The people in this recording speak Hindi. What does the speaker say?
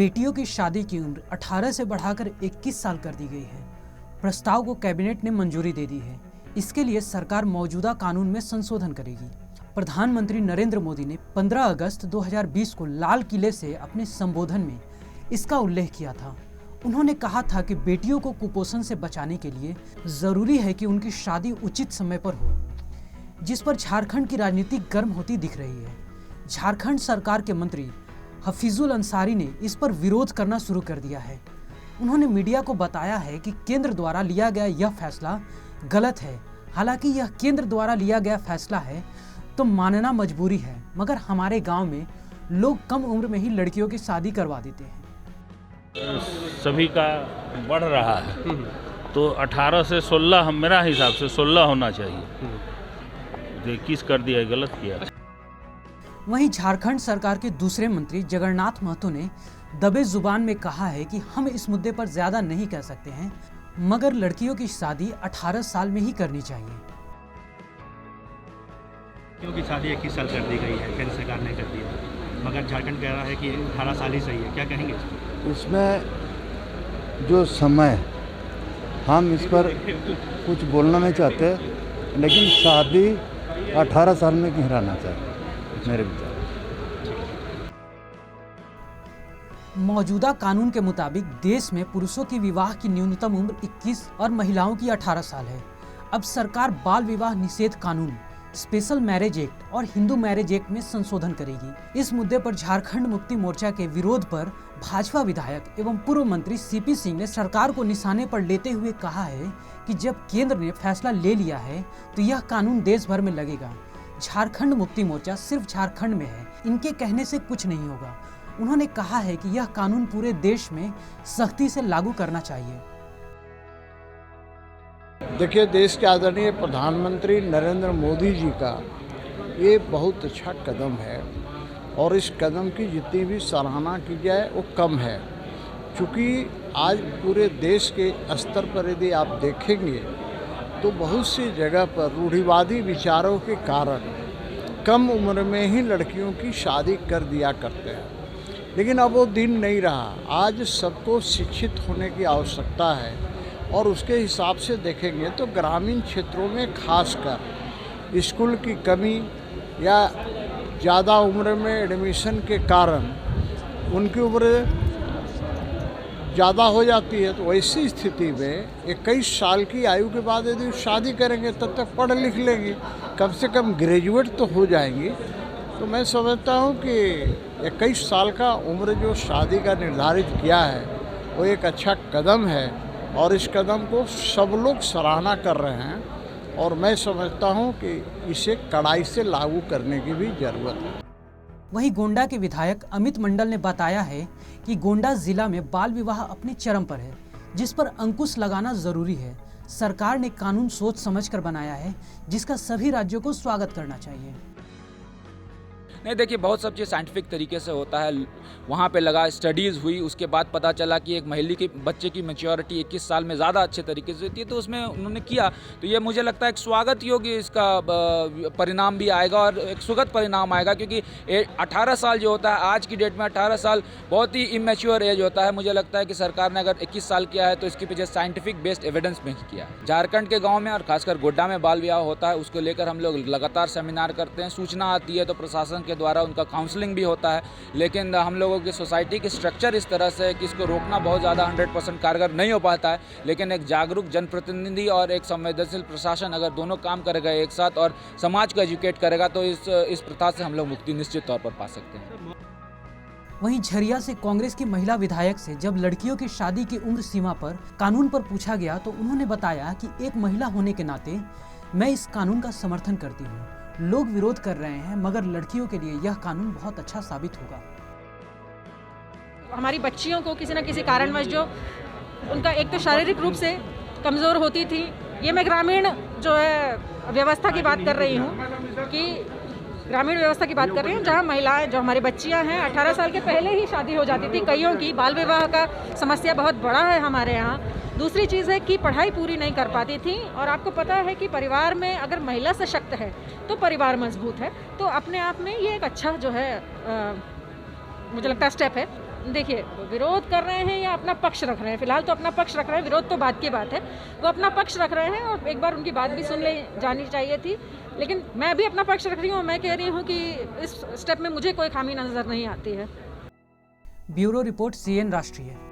बेटियों की शादी की उम्र 18 से बढ़ाकर 21 साल कर दी गई है। प्रस्ताव को कैबिनेट ने मंजूरी दे दी है। इसके लिए सरकार मौजूदा कानून में संशोधन करेगी। प्रधानमंत्री नरेंद्र मोदी ने 15 अगस्त 2020 को लाल किले से अपने संबोधन में इसका उल्लेख किया था। उन्होंने कहा था कि बेटियों को कुपोषण से बचाने के लिए जरूरी है कि उनकी शादी उचित समय पर हो, जिस पर झारखंड की राजनीति गर्म होती दिख रही है। झारखंड सरकार के मंत्री हफीजुल अंसारी ने इस पर विरोध करना शुरू कर दिया है। उन्होंने मीडिया को बताया है कि केंद्र द्वारा लिया गया यह फैसला गलत है। हालांकि यह केंद्र द्वारा लिया गया फैसला है तो मानना मजबूरी है, मगर हमारे गांव में लोग कम उम्र में ही लड़कियों की शादी करवा देते हैं। सभी का बढ़ रहा है तो 18 से 16 मेरा हिसाब से 16 होना चाहिए। 21 कर दिया, गलत किया। वहीं झारखंड सरकार के दूसरे मंत्री जगन्नाथ महतो ने दबे जुबान में कहा है कि हम इस मुद्दे पर ज्यादा नहीं कह सकते हैं, मगर लड़कियों की शादी 18 साल में ही करनी चाहिए। क्योंकि शादी 21 साल कर दी गई है, केंद्र सरकार ने कर दिया, मगर झारखंड कह रहा है कि 18 साल ही सही है। क्या कहेंगे? इसमें जो समय, हम इस पर कुछ बोलना नहीं चाहते, लेकिन शादी 18 साल में क्यों रहना चाहिए मेरे विचार। मौजूदा कानून के मुताबिक देश में पुरुषों की विवाह की न्यूनतम उम्र 21 और महिलाओं की 18 साल है। अब सरकार बाल विवाह निषेध कानून, स्पेशल मैरिज एक्ट और हिंदू मैरिज एक्ट में संशोधन करेगी। इस मुद्दे पर झारखंड मुक्ति मोर्चा के विरोध पर भाजपा विधायक एवं पूर्व मंत्री सीपी सिंह ने सरकार को निशाने पर लेते हुए कहा है कि जब केंद्र ने फैसला ले लिया है तो यह कानून देश भर में लगेगा। झारखंड मुक्ति मोर्चा सिर्फ झारखंड में है, इनके कहने से कुछ नहीं होगा। उन्होंने कहा है कि यह कानून पूरे देश में सख्ती से लागू करना चाहिए। देखिए, देश के आदरणीय प्रधानमंत्री नरेंद्र मोदी जी का ये बहुत अच्छा कदम है और इस कदम की जितनी भी सराहना की जाए वो कम है, क्योंकि आज पूरे देश के स्तर पर यदि आप देखेंगे तो बहुत सी जगह पर रूढ़िवादी विचारों के कारण कम उम्र में ही लड़कियों की शादी कर दिया करते हैं, लेकिन अब वो दिन नहीं रहा। आज सबको शिक्षित होने की आवश्यकता है और उसके हिसाब से देखेंगे तो ग्रामीण क्षेत्रों में खासकर स्कूल की कमी या ज़्यादा उम्र में एडमिशन के कारण उनकी उम्र ज़्यादा हो जाती है। तो ऐसी स्थिति में 21 साल की आयु के बाद यदि शादी करेंगे तब तक पढ़ लिख लेंगे, कम से कम ग्रेजुएट तो हो जाएंगी। तो मैं समझता हूँ कि 21 साल का उम्र जो शादी का निर्धारित किया है वो एक अच्छा कदम है और इस कदम को सब लोग सराहना कर रहे हैं और मैं समझता हूं कि इसे कड़ाई से लागू करने की भी जरूरत है। वहीं गोंडा के विधायक अमित मंडल ने बताया है कि गोंडा जिला में बाल विवाह अपने चरम पर है, जिस पर अंकुश लगाना जरूरी है। सरकार ने कानून सोच समझकर बनाया है, जिसका सभी राज्यों को स्वागत करना चाहिए। नहीं, देखिए, बहुत सब चीज़ साइंटिफिक तरीके से होता है। वहाँ पे लगा, स्टडीज़ हुई, उसके बाद पता चला कि एक महिला की बच्चे की मैच्योरिटी 21 साल में ज़्यादा अच्छे तरीके से होती है, तो उसमें उन्होंने किया। तो ये मुझे लगता है एक स्वागत योग्य इसका परिणाम भी आएगा और एक सुखद परिणाम आएगा, क्योंकि 18 साल जो होता है आज की डेट में 18 साल बहुत ही इमेच्योर एज होता है। मुझे लगता है कि सरकार ने अगर 21 साल किया है तो इसके पीछे साइंटिफिक बेस्ड एविडेंस में किया है। झारखंड के गाँव में और खासकर गोड्डा में बाल विवाह होता है, उसको लेकर हम लोग लगातार सेमिनार करते हैं। सूचना आती है तो प्रशासन के द्वारा उनका काउंसलिंग भी होता है, लेकिन हम लोगों की सोसाइटी की स्ट्रक्चर इस तरह से है कि इसको रोकना बहुत ज़्यादा 100% कारगर नहीं हो पाता है। लेकिन एक जागरूक जनप्रतिनिधि और एक संवेदनशील प्रशासन अगर दोनों काम करेगा एक साथ और समाज को एजुकेट करेगा तो इस प्रथा से हम लोग मुक्ति निश्चित तौर पर पा सकते हैं। वहीं झरिया से कांग्रेस की महिला विधायक से जब लड़कियों की शादी की उम्र सीमा पर कानून पर पूछा गया तो उन्होंने बताया कि एक महिला होने के नाते मैं इस कानून का समर्थन करती हूँ। लोग विरोध कर रहे हैं, मगर लड़कियों के लिए यह कानून बहुत अच्छा साबित होगा। हमारी बच्चियों को किसी न किसी कारणवश जो उनका एक तो शारीरिक रूप से कमज़ोर होती थी, ये मैं ग्रामीण जो है व्यवस्था की बात कर रही हूँ, कि ग्रामीण व्यवस्था की बात कर रही हूँ, जहाँ महिलाएं जो हमारी बच्चियाँ हैं 18 साल के पहले ही शादी हो जाती थी। कईयों की बाल विवाह का समस्या बहुत बड़ा है हमारे यहाँ। दूसरी चीज़ है कि पढ़ाई पूरी नहीं कर पाती थी, और आपको पता है कि परिवार में अगर महिला सशक्त है तो परिवार मजबूत है। तो अपने आप में ये एक अच्छा जो है मुझे लगता है स्टेप है। देखिए विरोध कर रहे हैं या अपना पक्ष रख रहे हैं, फिलहाल तो अपना पक्ष रख रहे हैं, विरोध तो बात की बात है। वो अपना पक्ष रख रहे हैं और एक बार उनकी बात भी सुन ले जानी चाहिए थी, लेकिन मैं भी अपना पक्ष रख रही हूँ। मैं कह रही हूँ कि इस स्टेप में मुझे कोई खामी नज़र नहीं आती है। ब्यूरो रिपोर्ट, CN राष्ट्रीय।